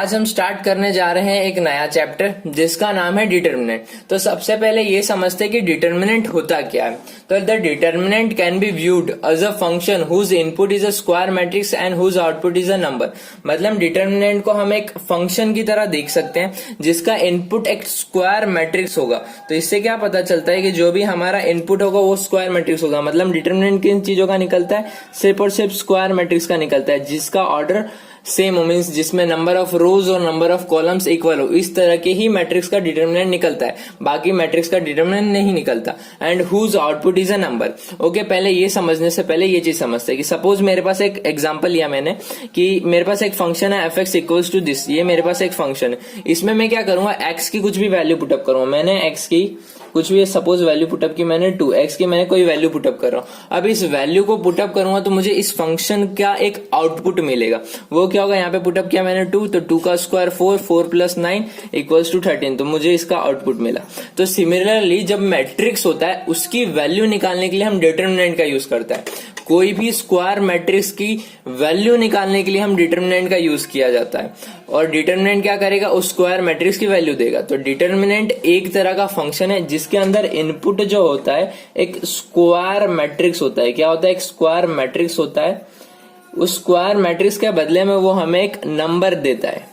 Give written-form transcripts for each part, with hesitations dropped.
आज हम स्टार्ट करने जा रहे हैं एक नया चैप्टर जिसका नाम है डिटर्मिनेंट। तो सबसे पहले ये समझते हैं कि डिटर्मिनेंट होता क्या है। तो the determinant can be viewed as a function whose input is a square matrix and whose output is a number. मतलब डिटर्मिनेंट को हम एक फंक्शन की तरह देख सकते हैं जिसका इनपुट एक स्क्वायर मैट्रिक्स होगा। तो इससे क्या पता चलता है कि जो भी हमारा इनपुट होगा वो स्क्वायर मैट्रिक्स होगा। मतलब डिटर्मिनेंट किन चीजों का निकलता है, सिर्फ और सिर्फ स्क्वायर मैट्रिक्स का निकलता है जिसका ऑर्डर सेम हो, मीन्स जिसमें नंबर ऑफ रोज और नंबर ऑफ कॉलम्स इक्वल हो। इस तरह के ही मैट्रिक्स का डिटर्मिनेंट निकलता है, बाकी मैट्रिक्स का डिटर्मिनेंट नहीं निकलता। And whose output is a number. Okay, पहले ये समझने से पहले ये चीज समझते हैं कि सपोज मेरे पास एक एग्जांपल लिया मैंने कि मेरे पास एक फंक्शन है f(x) इक्वल्स टू दिस। ये मेरे पास एक फंक्शन है, इसमें मैं क्या करूंगा, x की कुछ भी वैल्यू पुटअप करूंगा। मैंने x की कुछ भी सपोज वैल्यू पुटअप की मैंने 2, x की मैंने कोई वैल्यू पुटअप कर रहा हूं। अब इस वैल्यू को पुटअप करूंगा तो मुझे इस फंक्शन का एक आउटपुट मिलेगा। वो क्या होगा, यहाँ पे पुटअप किया मैंने 2, तो 2 का स्क्वायर 4, 4 प्लस 9 इक्वल्स टू 13। तो मुझे इसका आउटपुट मिला। तो सिमिलरली जब मैट्रिक्स होता है उसकी वैल्यू निकालने के लिए हम डिटर्मिनेंट का यूज करते हैं। कोई भी स्क्वायर मैट्रिक्स की वैल्यू निकालने के लिए हम डिटर्मिनेंट का यूज किया जाता है। और डिटर्मिनेंट क्या करेगा, उस स्क्वायर मैट्रिक्स की वैल्यू देगा। तो डिटर्मिनेंट एक तरह का फंक्शन है जिसके अंदर इनपुट जो होता है एक स्क्वायर मैट्रिक्स होता है। क्या होता है, एक स्क्वायर मैट्रिक्स होता है। उस स्क्वायर मैट्रिक्स के बदले में वो हमें एक नंबर देता है,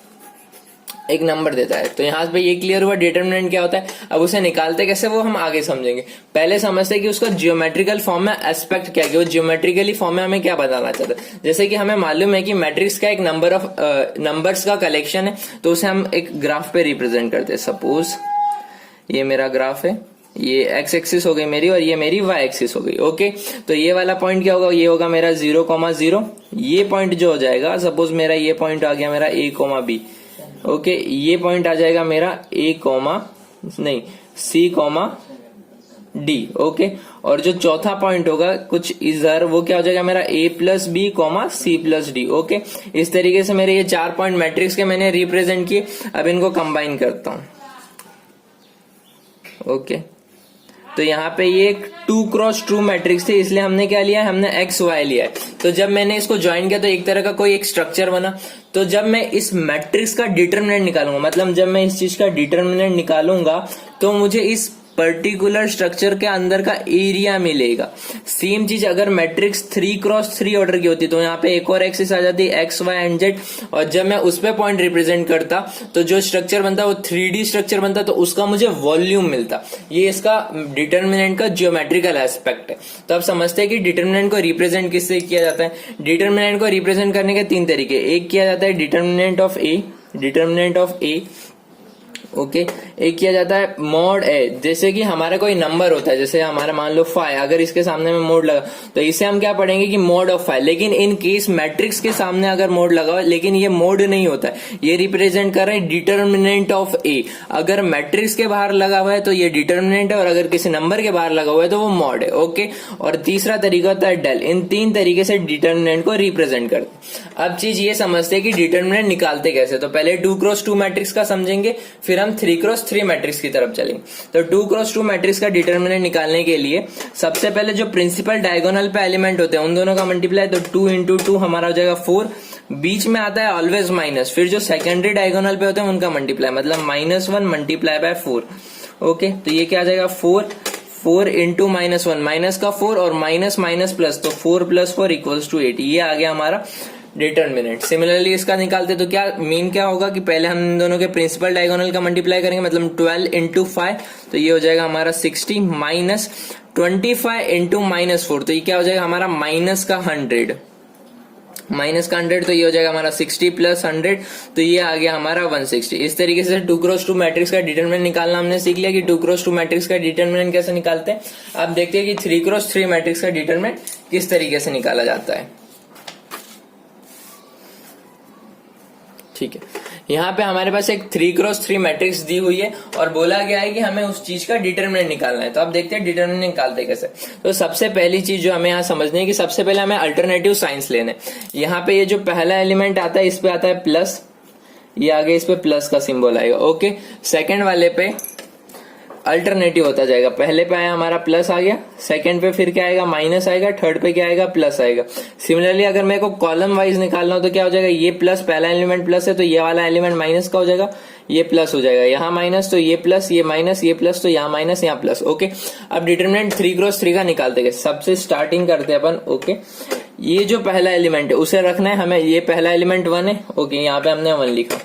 एक नंबर देता है। तो यहाँ पे ये क्लियर हुआ डिटर्मिनेंट क्या होता है। अब उसे निकालते कैसे वो हम आगे समझेंगे। पहले समझते हैं कि उसका जियोमेट्रिकल फॉर्म में एस्पेक्ट क्या है, वो जियोमेट्रिकली फॉर्म में हमें क्या बताना चाहता है। जैसे कि हमें मालूम है कि मैट्रिक्स का एक नंबर ऑफ नंबर्स का कलेक्शन है, तो उसे हम एक ग्राफ पे रिप्रेजेंट करते हैं। सपोज ये मेरा ग्राफ है, ये x एक्सिस हो गई मेरी और ये मेरी y एक्सिस हो गई। ओके, तो ये वाला पॉइंट क्या होगा, ये होगा मेरा 0,0। ये पॉइंट जो हो जाएगा, सपोज मेरा ये पॉइंट आ गया मेरा a, b। ओके, ये पॉइंट आ जाएगा मेरा C, D। ओके, और जो चौथा पॉइंट होगा कुछ इधर, वो क्या हो जाएगा मेरा a plus B, C plus D. Okay, इस तरीके से मेरे ये 4 पॉइंट मैट्रिक्स के मैंने रिप्रेजेंट किए। अब इनको कंबाइन करता हूं। ओके, तो यहाँ पे ये एक 2x2 मैट्रिक्स थी, इसलिए हमने क्या लिया है, हमने x y लिया है। तो जब मैंने इसको ज्वाइन किया तो एक तरह का कोई एक स्ट्रक्चर बना। तो जब मैं इस मैट्रिक्स का डिटर्मिनेंट निकालूंगा, मतलब जब मैं इस चीज का डिटर्मिनेंट निकालूंगा तो मुझे इस पर्टिकुलर स्ट्रक्चर के अंदर का एरिया मिलेगा। सेम चीज अगर मैट्रिक्स 3x3 ऑर्डर की होती तो यहाँ पे एक और एक्सिस आ जाती है x, y एंड z, और जब मैं उस पे पॉइंट रिप्रेजेंट करता तो जो स्ट्रक्चर बनता वो 3D स्ट्रक्चर बनता, तो उसका मुझे वॉल्यूम मिलता। ये इसका डिटर्मिनेंट का जियोमेट्रिकल एस्पेक्ट है। तो अब समझते हैं कि डिटर्मिनेंट को रिप्रेजेंट किससे किया जाता है। डिटर्मिनेंट को रिप्रेजेंट करने के 3 तरीके। एक किया जाता है डिटर्मिनेंट ऑफ ए, ओके, एक किया जाता है मॉड ए। जैसे कि हमारा कोई नंबर होता है, जैसे हमारा मान लो 5, अगर इसके सामने में मोड लगा तो इसे हम क्या पढ़ेंगे कि मोड ऑफ 5। लेकिन इन केस मैट्रिक्स के सामने अगर मोड लगा हो, लेकिन ये मोड नहीं होता है, ये रिप्रेजेंट कर रहे हैं डिटर्मिनेंट ऑफ ए। अगर मैट्रिक्स के बाहर लगा हुआ है तो ये डिटर्मिनेंट है, और अगर किसी नंबर के बाहर लगा हुआ है तो वो मॉड है। ओके, और तीसरा तरीका होता है डेल। इन 3 तरीके से डिटर्मिनेंट को रिप्रेजेंट करते। अब चीज ये समझते हैं कि डिटर्मिनेंट निकालते कैसे। तो पहले 2x2 मैट्रिक्स का समझेंगे, फिर हम 3x3 मैट्रिक्स की तरफ चलेंगे। तो 2x2 मैट्रिक्स का डिटर्मिनेंट निकालने के लिए सबसे पहले जो प्रिंसिपल डायगोनल पे एलिमेंट होते हैं उन दोनों का मल्टीप्लाई, तो 2 इंटू 2 हमारा हो जाएगा 4। बीच में आता है ऑलवेज माइनस, फिर जो सेकेंडरी डायगोनल पे होते हैं उनका मल्टीप्लाई, मतलब -1 मल्टीप्लाई बाय 4। ओके, तो ये क्या आ जाएगा 4 इंटू -1, माइनस का 4 और माइनस माइनस प्लस, तो 4 प्लस 4 इक्वल्स टू 8। ये आ गया हमारा डिटर्मिनेंट। सिमिलरली इसका निकालते तो क्या मीन क्या होगा कि पहले हम इन दोनों के प्रिंसिपल डायगोनल का मल्टीप्लाई करेंगे, मतलब 12 इंटू 5, तो ये हो जाएगा हमारा 60, माइनस 25 इंटू -4, तो ये क्या हो जाएगा हमारा माइनस का 100, तो ये हो जाएगा हमारा 60 प्लस 100, तो ये आ गया हमारा 160। इस तरीके से 2x2 मैट्रिक्स का डिटर्मिनेंट निकालना हमने सीख लिया कि 2x2 मैट्रिक्स का डिटर्मिनेंट कैसे निकालते हैं। अब देखते हैं कि 3x3 मैट्रिक्स का डिटर्मिनेंट किस तरीके से निकाला जाता है। ठीक है, यहाँ पे हमारे पास एक 3x3 मैट्रिक्स दी हुई है और बोला गया है कि हमें उस चीज का डिटर्मिनेंट निकालना है। तो अब देखते हैं डिटर्मिनेंट निकालते कैसे। तो सबसे पहली चीज जो हमें यहाँ समझनी है कि सबसे पहले हमें अल्टरनेटिव साइंस लेने। यहाँ पे ये जो पहला एलिमेंट आता है इस पे आता है प्लस, ये आगे इस पे प्लस का सिंबल आएगा। ओके, सेकेंड वाले पे अल्टरनेटिव होता जाएगा। पहले पे आया हमारा प्लस आ गया, सेकंड पे फिर क्या आएगा माइनस आएगा, थर्ड पे क्या आएगा प्लस आएगा। सिमिलरली अगर मेरे को कॉलम वाइज निकालना हो तो क्या हो जाएगा, ये प्लस, पहला एलिमेंट प्लस है तो ये वाला एलिमेंट माइनस का हो जाएगा, ये प्लस हो जाएगा, यहाँ माइनस तो ये प्लस, ये माइनस, ये प्लस तो यहाँ माइनस, यहाँ प्लस। ओके, अब डिटरमिनेंट 3x3 का निकालते गए। सबसे स्टार्टिंग करते हैं अपन। ओके, ये जो पहला एलिमेंट है उसे रखना है हमें, ये पहला एलिमेंट 1 है। ओके, यहाँ पे हमने 1 लिखा।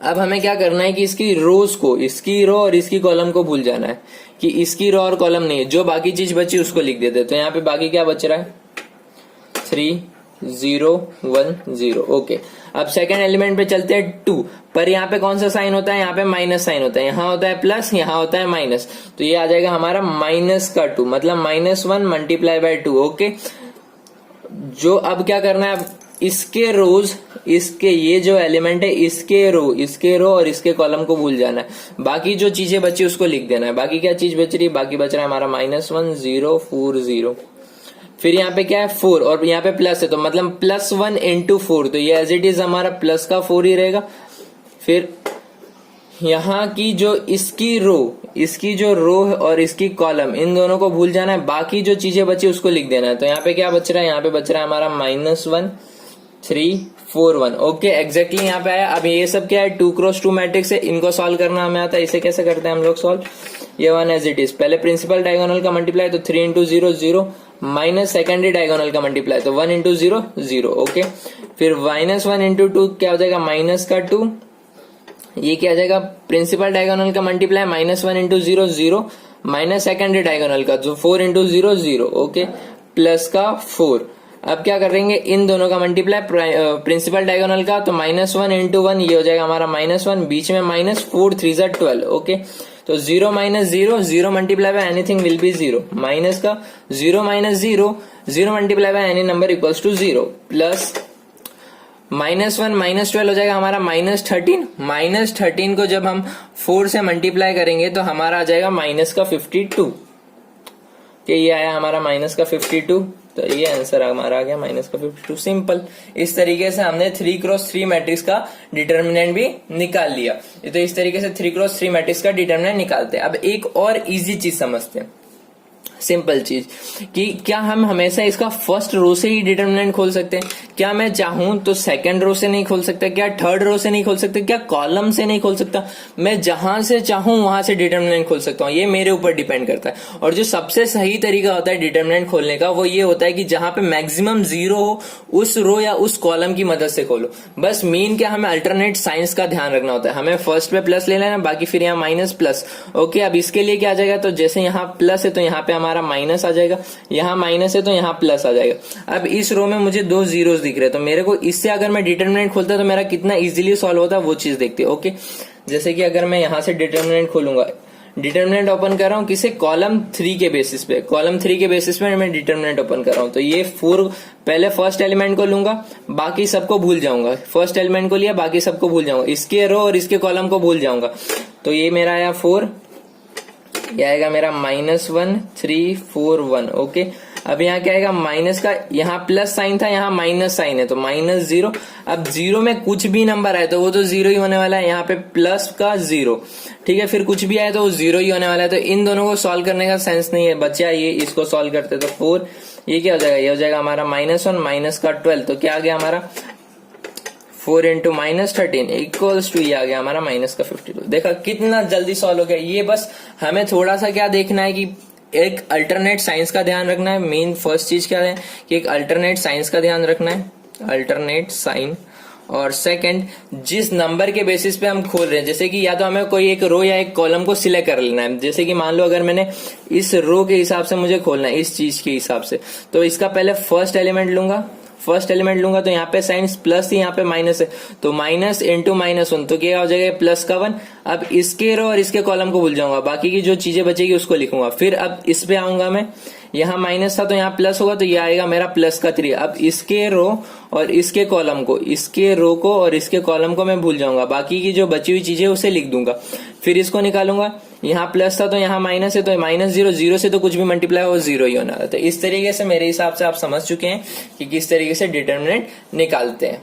अब हमें क्या करना है कि इसकी रोज को, इसकी रो और इसकी कॉलम को भूल जाना है कि इसकी रो और कॉलम नहीं है, जो बाकी चीज बची उसको लिख देते। तो यहाँ पे बाकी क्या बच रहा है 3 0 1 0। ओके, अब सेकंड एलिमेंट पे चलते हैं 2, पर यहाँ पे कौन सा साइन होता है, यहाँ पे माइनस साइन होता है, यहाँ होता है प्लस, यहाँ होता है माइनस, तो ये आ जाएगा हमारा माइनस का 2, मतलब -1 मल्टीप्लाई बाय 2। ओके, जो अब क्या करना है, अब इसके रोज, इसके ये जो एलिमेंट है इसके रो और इसके कॉलम को भूल जाना है। बाकी जो चीजें बची उसको लिख देना है। बाकी क्या चीज बच रही है, बाकी बच रहा है हमारा -1 0 4 0। फिर यहाँ पे क्या है 4 और यहाँ पे प्लस है, तो मतलब +1 × 4, तो ये एज इट इज हमारा प्लस का 4 ही रहेगा। फिर यहाँ की जो इसकी रो और इसकी कॉलम, इन दोनों को भूल जाना है। बाकी जो चीजें बची उसको लिख देना है। तो यहाँ पे क्या बच रहा है, यहाँ पे बच रहा है हमारा -1 3 4 1। ओके, एग्जैक्टली यहाँ पे आया। अब ये सब क्या है 2x2 मैट्रिक्स है, इनको सॉल्व करना हमें आता है। इसे कैसे करते हैं हम लोग सॉल्व, ये 1 एज इट इज, पहले प्रिंसिपल डायगोनल का मल्टीप्लाई तो 3 × 0 0, माइनस सेकेंडरी डायगोनल का मल्टीप्लाई तो 1 × 0 0। ओके, फिर -1 × 2 क्या हो जाएगा माइनस का 2, ये क्या आ जाएगा प्रिंसिपल डायगोनल का मल्टीप्लाई -1 × 0 0, माइनस सेकेंडरी डायगोनल का जो 4 × 0 0। ओके, प्लस का 4। अब क्या करेंगे, इन दोनों का मल्टीप्लाई प्रिंसिपल डायगोनल का, तो -1 × 1 ये हो जाएगा हमारा -1, बीच में -4 3 × 12। ओके, तो 0 - 0 0 multiply by anything will be 0, minus का 0 - 0 0 multiply by any number equals to 0, plus -1 -12 हो जाएगा हमारा -13। -13 को जब हम 4 से मल्टीप्लाई करेंगे तो हमारा आ जाएगा -52, कि ये आया हमारा -52, तो ये आंसर हमारा आ गया -52। सिंपल, इस तरीके से हमने 3x3 मैट्रिक्स का डिटर्मिनेंट भी निकाल लिया। तो इस तरीके से 3x3 मैट्रिक्स का डिटर्मिनेंट निकालते हैं। अब एक और इजी चीज समझते हैं, सिंपल चीज, कि क्या हम हमेशा इसका फर्स्ट रो से ही डिटर्मिनेंट खोल सकते हैं? क्या मैं चाहूं तो सेकंड रो से नहीं खोल सकता? क्या थर्ड रो से नहीं खोल सकता? क्या कॉलम से नहीं खोल सकता? मैं जहां से चाहूं वहां से डिटर्मिनेंट खोल सकता हूं, ये मेरे ऊपर डिपेंड करता है। और जो सबसे सही तरीका होता है डिटर्मिनेंट खोलने का वो ये होता है कि जहां पे मैक्सिमम 0 हो उस रो या उस कॉलम की मदद से खोलो। बस मेन क्या, हमें अल्टरनेट साइंस का ध्यान रखना होता है। हमें फर्स्ट पे प्लस ले लेना, बाकी फिर यहाँ माइनस प्लस। ओके, अब इसके लिए क्या आ जाएगा, तो जैसे यहाँ प्लस है तो यहाँ पे हमारा माइनस आ जाएगा, यहाँ माइनस है तो यहाँ प्लस आ जाएगा। अब इस रो में मुझे 2 जीरोस दिख रहे हैं, तो मेरे को इससे अगर मैं डिटर्मिनेंट खोलता तो मेरा कितना इजीली सॉल्व होता वो चीज देखते हैं। ओके, जैसे कि अगर मैं यहाँ से डिटर्मिनेंट खोलूंगा, डिटर्मिनेंट ओपन कर रहा हूँ किसे, कॉलम 3 के बेसिस पे, कॉलम 3 के बेसिस पे मैं डिटर्मिनेंट ओपन कर रहा हूँ। तो ये 4, पहले फर्स्ट एलिमेंट को लूंगा, बाकी सबको भूल जाऊंगा। फर्स्ट एलिमेंट को लिया, बाकी सबको भूल जाऊंगा, इसके रो और इसके कॉलम को भूल जाऊंगा। तो ये मेरा आया 4, ये आएगा मेरा -1 3 4 1। ओके, अब यहाँ क्या आएगा, माइनस का, यहाँ प्लस साइन था, यहाँ माइनस साइन है तो -0। अब 0 में कुछ भी नंबर आए तो वो तो 0 ही होने वाला है, यहाँ पे प्लस का 0, ठीक है। फिर कुछ भी आए तो वो 0 ही होने वाला है। तो इन दोनों को सॉल्व करने का सेंस नहीं है, बचा ये, इसको सॉल्व करते तो 4, ये क्या हो जाएगा, ये हो जाएगा हमारा -1 माइनस का 12, तो क्या आ गया हमारा 4 × -13 इक्वल्स टू, ये आ गया हमारा -52। देखा कितना जल्दी सॉल्व हो गया। ये बस हमें थोड़ा सा क्या देखना है कि एक अल्टरनेट साइंस का ध्यान रखना है। मेन फर्स्ट चीज क्या है कि एक अल्टरनेट साइंस का ध्यान रखना है, अल्टरनेट साइन। और सेकंड, जिस नंबर के बेसिस पे हम खोल रहे हैं, जैसे कि या तो हमें कोई एक रो या एक कॉलम को सिलेक्ट कर लेना है। जैसे कि मान लो अगर मैंने इस रो के हिसाब से मुझे खोलना है, इस चीज के हिसाब से, तो इसका पहले फर्स्ट एलिमेंट लूंगा, तो यहाँ पे साइन प्लस ही, यहाँ पे माइनस है, तो माइनस इंटू -1, तो क्या हो जाएगा प्लस का 1। अब इसके रो और इसके कॉलम को भूल जाऊंगा, बाकी की जो चीजें बचेगी उसको लिखूंगा। फिर अब इस पे आऊंगा मैं, यहाँ माइनस था तो यहाँ प्लस होगा, तो ये आएगा मेरा प्लस का 3। अब इसके रो और इसके कॉलम को, इसके रो को और इसके कॉलम को मैं भूल जाऊंगा, बाकी की जो बची हुई चीजें उसे लिख दूंगा। फिर इसको निकालूंगा, यहाँ प्लस था तो यहाँ माइनस है, तो -0, 0 से तो कुछ भी मल्टीप्लाई हो 0 ही होना है। तो इस तरीके से मेरे हिसाब से आप समझ चुके हैं कि किस तरीके से डिटर्मिनेंट निकालते हैं।